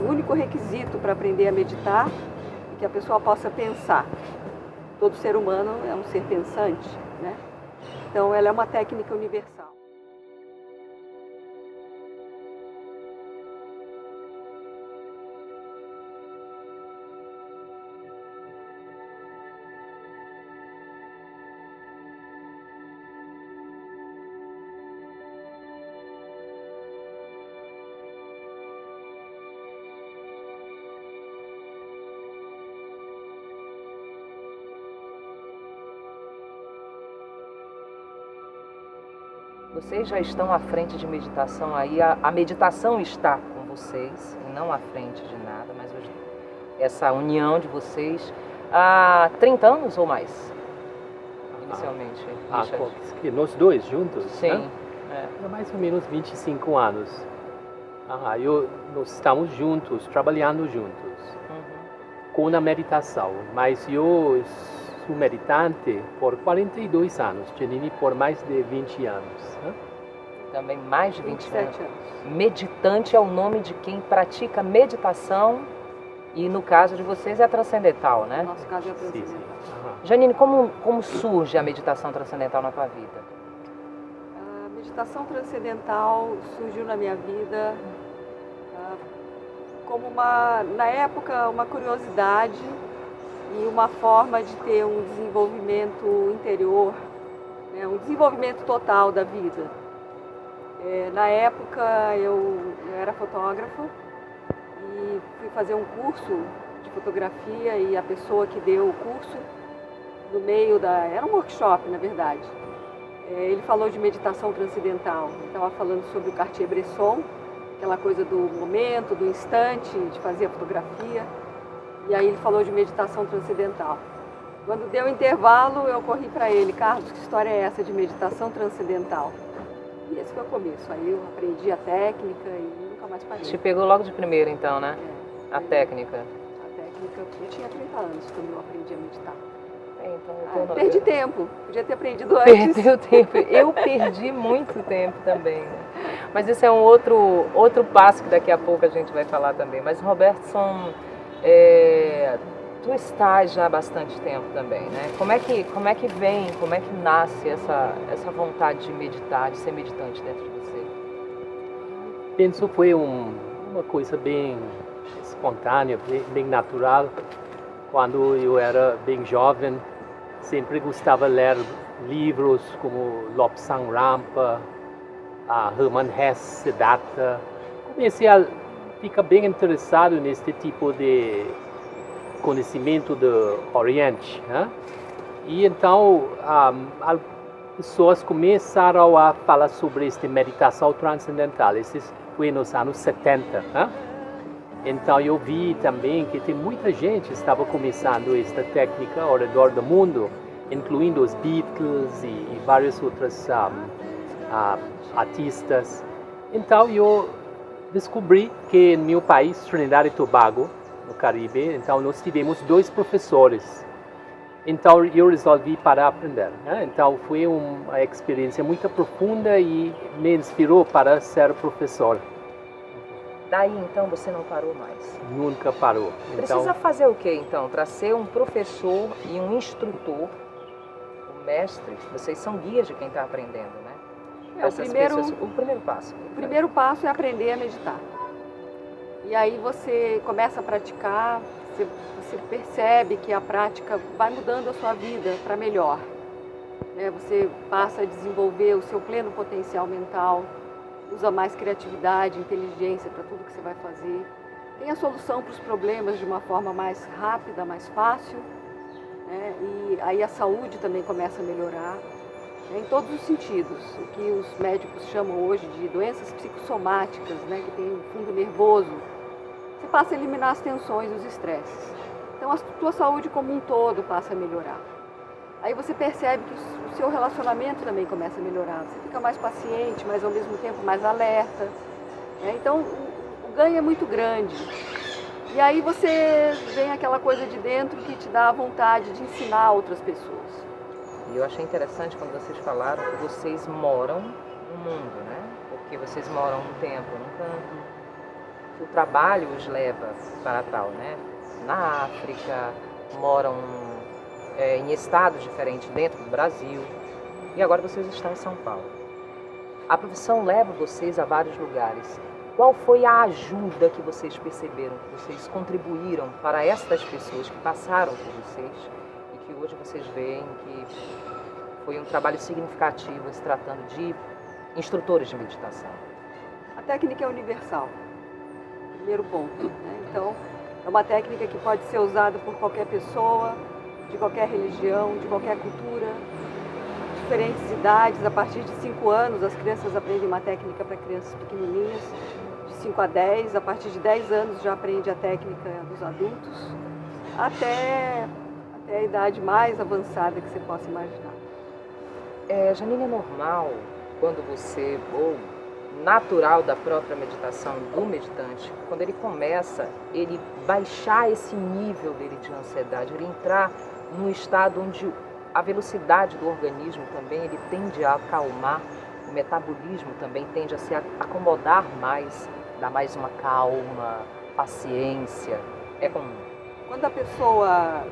único requisito para aprender a meditar é que a pessoa possa pensar. Todo ser humano é um ser pensante, né? Então ela é uma técnica universal. Vocês já estão à frente de meditação aí, a meditação está com vocês, e não à frente de nada, mas essa união de vocês há 30 anos ou mais, inicialmente? Que nós dois juntos? Sim. Né? É mais ou menos 25 anos. Nós estamos juntos, trabalhando juntos, com a meditação, mas eu sou meditante por 42 anos, Janine por mais de 20 anos. Né? Também mais de 27 anos. Meditante é o nome de quem pratica meditação e no caso de vocês é transcendental, né? No nosso caso é transcendental. Sim. Janine, como surge a meditação transcendental na tua vida? A meditação transcendental surgiu na minha vida como na época, uma curiosidade e uma forma de ter um desenvolvimento interior, né, um desenvolvimento total da vida. Na época eu era fotógrafa e fui fazer um curso de fotografia e a pessoa que deu o curso, no meio era um workshop na verdade, ele falou de meditação transcendental, ele estava falando sobre o Cartier-Bresson, aquela coisa do momento, do instante, de fazer a fotografia. E aí ele falou de meditação transcendental. Quando deu o intervalo, eu corri para ele, Carlos, que história é essa de meditação transcendental? E esse foi o começo. Aí eu aprendi a técnica e nunca mais parei. Te pegou logo de primeira então, né? A técnica. A técnica, eu tinha 30 anos quando eu aprendi a meditar. Então, perdi tempo, podia ter aprendido antes. Perdeu tempo, eu perdi muito tempo também. Né? Mas esse é um outro passo que daqui a pouco a gente vai falar também. Mas Robertson, tu estás já há bastante tempo também, né? Como é que vem, como é que nasce essa vontade de meditar, de ser meditante dentro de você? Penso que foi uma coisa bem espontânea, bem natural. Quando eu era bem jovem, sempre gostava de ler livros como Lobsang Rampa, Hermann Hesse, Siddhartha. Comecei a ficar bem interessado nesse tipo de conhecimento do Oriente. Né? E então as pessoas começaram a falar sobre esta meditação transcendental. Isso foi nos anos 70. Né? Então eu vi também que tem muita gente que estava começando esta técnica ao redor do mundo, incluindo os Beatles e vários outros artistas. Então eu descobri que em meu país, Trinidad e Tobago, no Caribe, então nós tivemos 2 professores. Então eu resolvi parar aprender. Né? Então foi uma experiência muito profunda e me inspirou para ser professor. Daí então você não parou mais? Nunca parou. Precisa fazer o que então? Para ser um professor e um instrutor, um mestre, vocês são guias de quem está aprendendo, né? O primeiro passo. O primeiro passo é aprender a meditar. E aí você começa a praticar, você percebe que a prática vai mudando a sua vida para melhor. Né? Você passa a desenvolver o seu pleno potencial mental, usa mais criatividade, inteligência para tudo que você vai fazer. Tem a solução para os problemas de uma forma mais rápida, mais fácil. Né? E aí a saúde também começa a melhorar. Em todos os sentidos, o que os médicos chamam hoje de doenças psicossomáticas, né, que tem um fundo nervoso, você passa a eliminar as tensões e os estresses. Então a sua saúde como um todo passa a melhorar. Aí você percebe que o seu relacionamento também começa a melhorar, você fica mais paciente, mas ao mesmo tempo mais alerta. Né? Então o ganho é muito grande. E aí você vem aquela coisa de dentro que te dá a vontade de ensinar outras pessoas. E eu achei interessante quando vocês falaram que vocês moram no mundo, né? Porque vocês moram um tempo num canto, que o trabalho os leva para tal, né? Na África, moram em estados diferentes dentro do Brasil, e agora vocês estão em São Paulo. A profissão leva vocês a vários lugares. Qual foi a ajuda que vocês perceberam, que vocês contribuíram para estas pessoas que passaram por vocês e que hoje vocês veem que foi um trabalho significativo se tratando de instrutores de meditação? A técnica é universal, primeiro ponto, né? Então, é uma técnica que pode ser usada por qualquer pessoa, de qualquer religião, de qualquer cultura, diferentes idades. A partir de 5 anos, as crianças aprendem uma técnica para crianças pequenininhas, de 5 a 10. A partir de 10 anos já aprende a técnica dos adultos, até a idade mais avançada que você possa imaginar. Janine, é normal quando você, ou natural da própria meditação, do meditante, quando ele começa, ele baixar esse nível dele de ansiedade, ele entrar num estado onde a velocidade do organismo também, ele tende a acalmar, o metabolismo também tende a se acomodar mais, dar mais uma calma, paciência, é comum. Quando a pessoa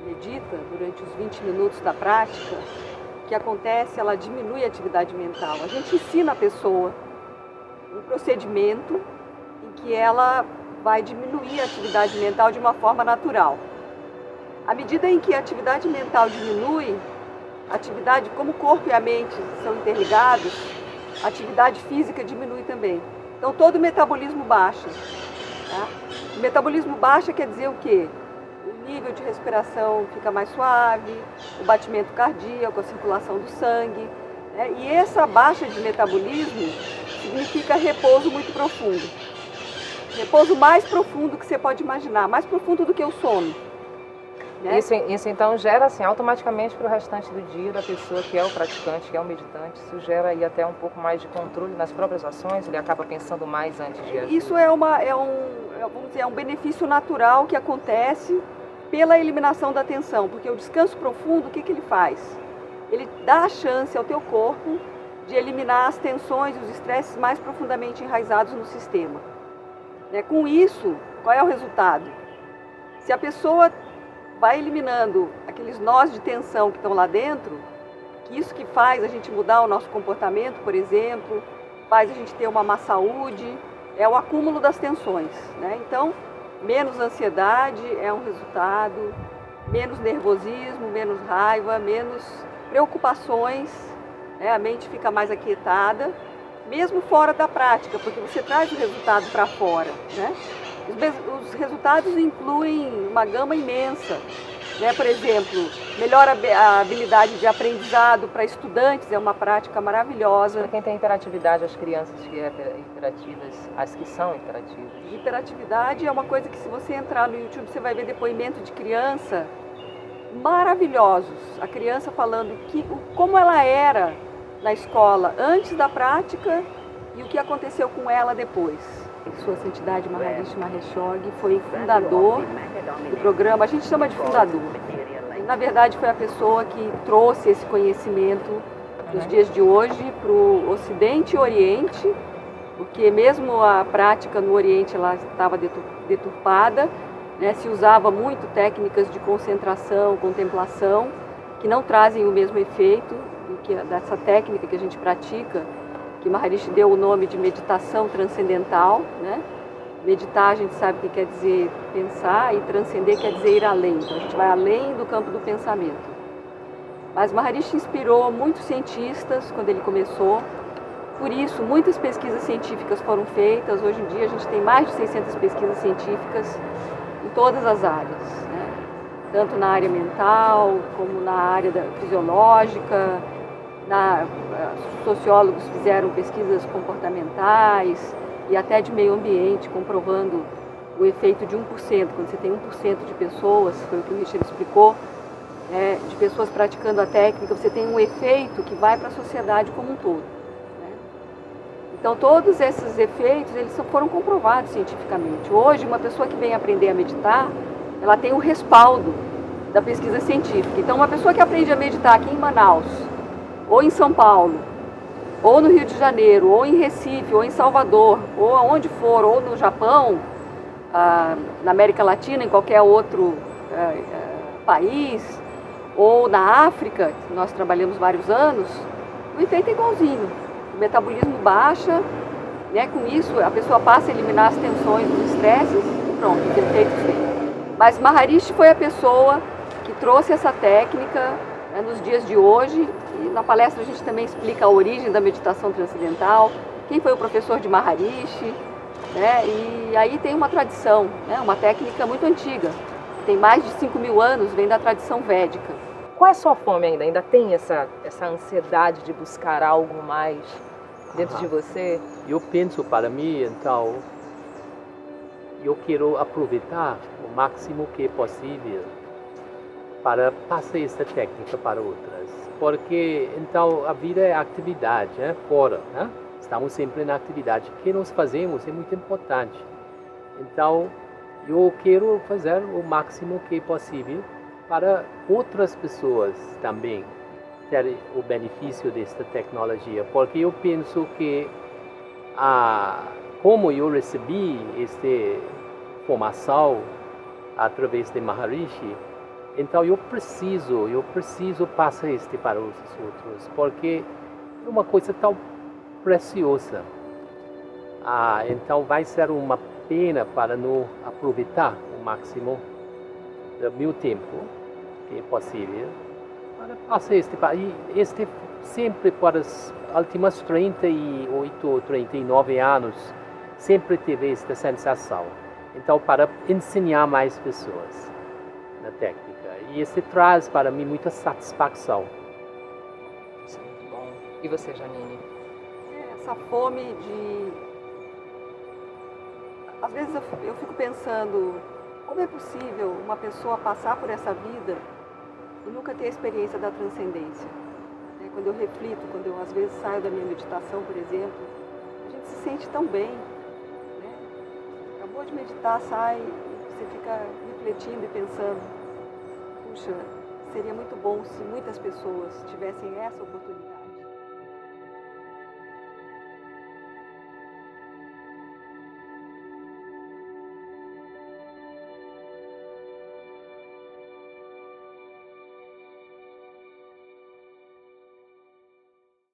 medita durante os 20 minutos da prática, o que acontece, ela diminui a atividade mental. A gente ensina a pessoa um procedimento em que ela vai diminuir a atividade mental de uma forma natural. À medida em que a atividade mental diminui, a atividade, como o corpo e a mente são interligados, a atividade física diminui também. Então todo o metabolismo baixa. Tá? O metabolismo baixa quer dizer o quê? O nível de respiração fica mais suave, o batimento cardíaco, a circulação do sangue, né? E essa baixa de metabolismo significa repouso muito profundo. Repouso mais profundo que você pode imaginar, mais profundo do que o sono. Né? Isso então gera assim, automaticamente para o restante do dia da pessoa que é o praticante, que é o meditante, isso gera aí até um pouco mais de controle nas próprias ações, ele acaba pensando mais antes de agir. Isso vamos dizer, é um benefício natural que acontece pela eliminação da tensão, porque o descanso profundo, o que ele faz? Ele dá a chance ao teu corpo de eliminar as tensões e os estresses mais profundamente enraizados no sistema. Com isso, qual é o resultado? Se a pessoa vai eliminando aqueles nós de tensão que estão lá dentro, que isso que faz a gente mudar o nosso comportamento, por exemplo, faz a gente ter uma má saúde, é o acúmulo das tensões, né? Então, menos ansiedade é um resultado, menos nervosismo, menos raiva, menos preocupações, né? A mente fica mais aquietada, mesmo fora da prática, porque você traz o resultado para fora, né? Os resultados incluem uma gama imensa, né? Por exemplo, melhora a habilidade de aprendizado para estudantes, é uma prática maravilhosa. Para quem tem hiperatividade, as crianças que hiperativas, as que são hiperativas. Hiperatividade é uma coisa que, se você entrar no YouTube, você vai ver depoimento de criança maravilhosos. A criança falando como ela era na escola antes da prática e o que aconteceu com ela depois. Sua Santidade Maharishi Mahesh Yogi foi fundador do programa, a gente chama de fundador. Na verdade, foi a pessoa que trouxe esse conhecimento nos dias de hoje para o Ocidente e Oriente, porque mesmo a prática no Oriente ela estava deturpada, né? Se usava muito técnicas de concentração, contemplação, que não trazem o mesmo efeito dessa técnica que a gente pratica, que Maharishi deu o nome de meditação transcendental, né? Meditar, a gente sabe o que quer dizer pensar, e transcender quer dizer ir além. Então a gente vai além do campo do pensamento. Mas Maharishi inspirou muitos cientistas quando ele começou. Por isso, muitas pesquisas científicas foram feitas. Hoje em dia a gente tem mais de 600 pesquisas científicas em todas as áreas, né? Tanto na área mental, como na área fisiológica. Sociólogos fizeram pesquisas comportamentais e até de meio ambiente, comprovando o efeito de 1%. Quando você tem 1% de pessoas, foi o que o Richard explicou, de pessoas praticando a técnica, você tem um efeito que vai para a sociedade como um todo, né? Então todos esses efeitos eles foram comprovados cientificamente. Hoje, uma pessoa que vem aprender a meditar, ela tem o respaldo da pesquisa científica. Então uma pessoa que aprende a meditar aqui em Manaus, ou em São Paulo, ou no Rio de Janeiro, ou em Recife, ou em Salvador, ou aonde for, ou no Japão, na América Latina, em qualquer outro país, ou na África, que nós trabalhamos vários anos, o efeito é igualzinho. O metabolismo baixa, né? Com isso a pessoa passa a eliminar as tensões, os estresses e pronto, os efeitos vêm. Mas Maharishi foi a pessoa que trouxe essa técnica, né, nos dias de hoje, e na palestra a gente também explica a origem da meditação transcendental, quem foi o professor de Maharishi, né? E aí tem uma tradição, né? Uma técnica muito antiga, tem mais de 5.000 anos, vem da tradição védica. Qual é a sua fome ainda? Ainda tem essa ansiedade de buscar algo mais dentro de você? Eu penso para mim, então, eu quero aproveitar o máximo que é possível para passar essa técnica para outras. Porque, então, a vida é atividade, né? Fora, né? Estamos sempre na atividade. O que nós fazemos é muito importante. Então, eu quero fazer o máximo que é possível para outras pessoas também ter o benefício desta tecnologia. Porque eu penso que, como eu recebi esta formação através de Maharishi, então eu preciso passar isto para os outros, porque é uma coisa tão preciosa. Então vai ser uma pena para não aproveitar o máximo do meu tempo, que é possível, para passar este sempre para as últimas 38 ou 39 anos, sempre tive esta sensação. Então, para ensinar mais pessoas na técnica. E isso traz para mim muita satisfação. Isso é muito bom. E você, Janine? Essa fome de... Às vezes eu fico pensando, como é possível uma pessoa passar por essa vida e nunca ter a experiência da transcendência? Quando eu reflito, quando eu às vezes saio da minha meditação, por exemplo, a gente se sente tão bem, né? Acabou de meditar, sai, você fica refletindo e pensando, puxa, seria muito bom se muitas pessoas tivessem essa oportunidade.